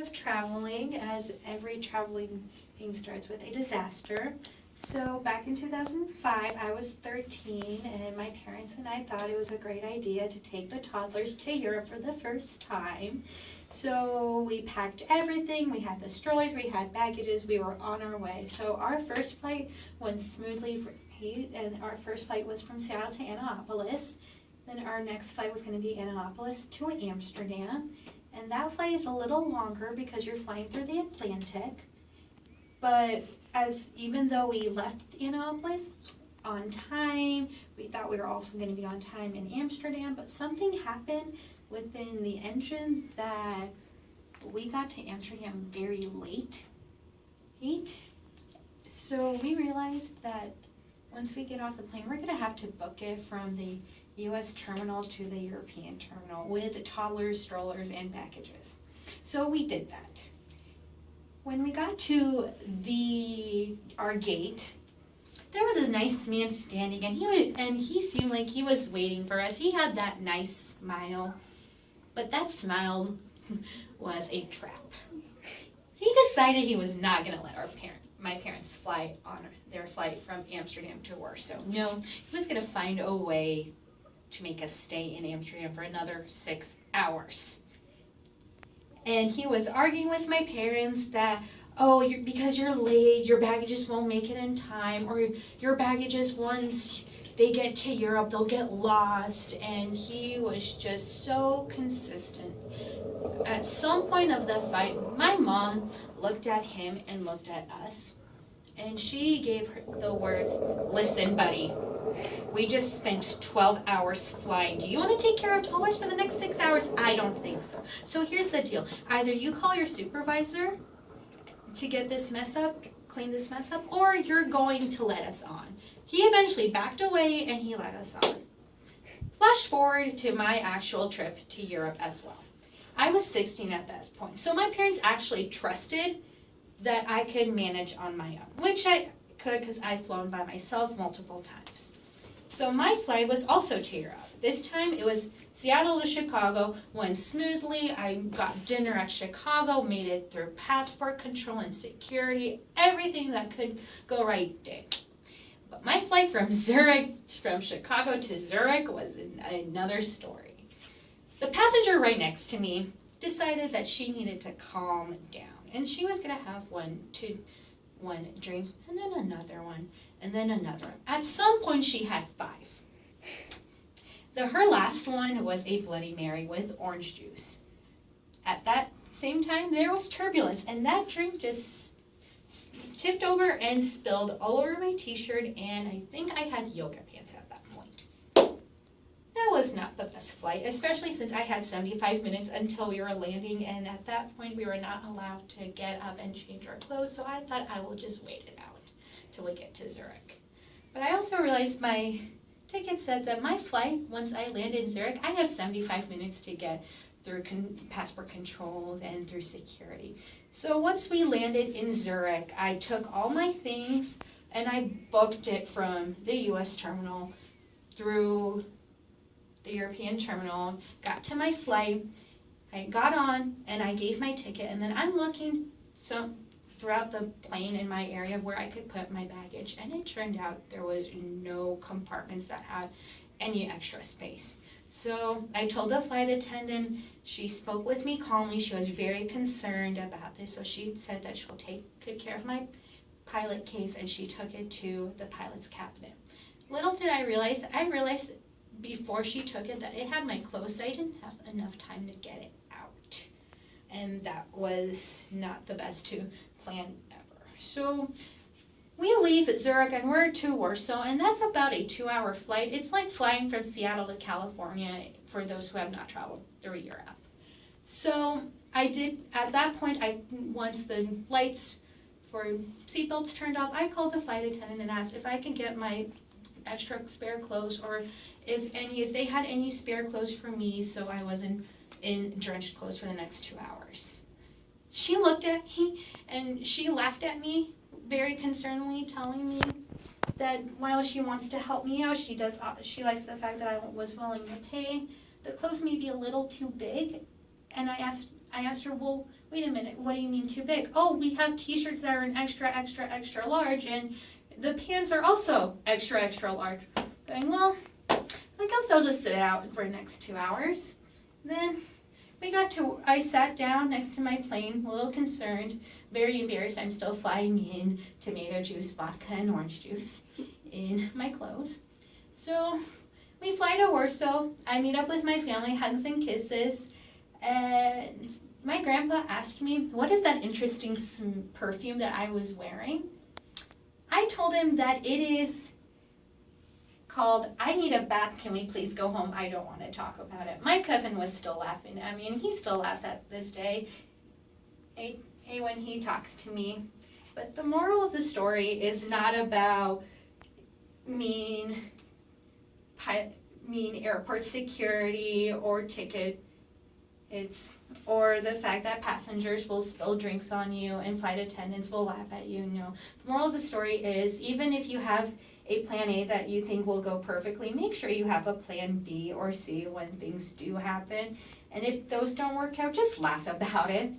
of traveling, as every traveling thing starts with a disaster. So back in 2005, I was 13, and my parents and I thought it was a great idea to take the toddlers to Europe for the first time. So we packed everything, we had the strollers, we had baggages, we were on our way. So our first flight went smoothly, and our first flight was from Seattle to Annapolis. Then our next flight was going to be Annapolis to Amsterdam. And that flight is a little longer because you're flying through the Atlantic. But even though we left Annapolis on time, we thought we were also going to be on time in Amsterdam, but something happened within the engine that we got to Amsterdam very late. So we realized that once we get off the plane, we're going to have to book it from the U.S. terminal to the European terminal with the toddlers, strollers, and packages. So we did that. When we got to our gate, there was a nice man standing, and he seemed like he was waiting for us. He had that nice smile, but that smile was a trap. He decided he was not going to let my parents fly on their flight from Amsterdam to Warsaw. No, he was going to find a way to make us stay in Amsterdam for another 6 hours. And he was arguing with my parents that, because you're late, your baggages won't make it in time, or your baggages, once they get to Europe, they'll get lost. And he was just so consistent. At some point of the fight, my mom looked at him and looked at us, and she gave the words, "Listen, buddy, we just spent 12 hours flying. Do you want to take care of toddlers for the next 6 hours? I don't think so. So here's the deal. Either you call your supervisor to get this mess up, clean this mess up, or you're going to let us on." He eventually backed away and he let us on. Flash forward to my actual trip to Europe as well. I was 16 at that point, so my parents actually trusted that I could manage on my own, which I could because I'd flown by myself multiple times. So my flight was also to Europe. This time it was Seattle to Chicago, went smoothly. I got dinner at Chicago, made it through passport control and security. Everything that could go right did. But my flight from Chicago to Zurich was another story. The passenger right next to me decided that she needed to calm down. And she was going to have one drink, and then another one, and then another one. At some point, she had 5. Her last one was a Bloody Mary with orange juice. At that same time, there was turbulence, and that drink just tipped over and spilled all over my t-shirt, and I think I had yoga pants at that point. That was not the best flight, especially since I had 75 minutes until we were landing, and at that point we were not allowed to get up and change our clothes, so I thought I will just wait it out till we get to Zurich. But I also realized my ticket said that my flight, once I landed in Zurich, I have 75 minutes to get through passport controls and through security. So once we landed in Zurich, I took all my things and I booked it from the U.S. terminal through the European terminal, got to my flight, I got on, and I gave my ticket, and then I'm looking throughout the plane in my area where I could put my baggage, and it turned out there was no compartments that had any extra space. So I told the flight attendant, she spoke with me calmly, she was very concerned about this, so she said that she'll take good care of my pilot case, and she took it to the pilot's cabinet. Little did I realized before she took it that it had my clothes, so I didn't have enough time to get it out. And that was not the best plan ever. So we leave Zurich and we're to Warsaw, and that's about a 2-hour flight. It's like flying from Seattle to California for those who have not traveled through Europe. So at that point, once the lights for seatbelts turned off, I called the flight attendant and asked if I could get my extra spare clothes, or if they had any spare clothes for me, so I wasn't in drenched clothes for the next 2 hours. She looked at me and she laughed at me very concernedly, telling me that while she wants to help me out, she likes the fact that I was willing to pay. The clothes may be a little too big, and I asked her, well, wait a minute, what do you mean too big? Oh, we have t-shirts that are an extra, extra, extra large, and the pants are also extra, extra large. Going, well, I guess I'll just sit out for the next 2 hours. Then I sat down next to my plane, a little concerned, very embarrassed. I'm still flying in tomato juice, vodka, and orange juice in my clothes. So we fly to Warsaw. I meet up with my family, hugs and kisses. And my grandpa asked me, what is that interesting perfume that I was wearing? I told him that it is called, I need a bath, can we please go home? I don't want to talk about it. My cousin was still laughing at me, and he still laughs at this day when he talks to me. But the moral of the story is not about mean airport security or ticket. Or the fact that passengers will spill drinks on you and flight attendants will laugh at you. No. The moral of the story is, even if you have a plan A that you think will go perfectly, make sure you have a plan B or C when things do happen. And if those don't work out, just laugh about it.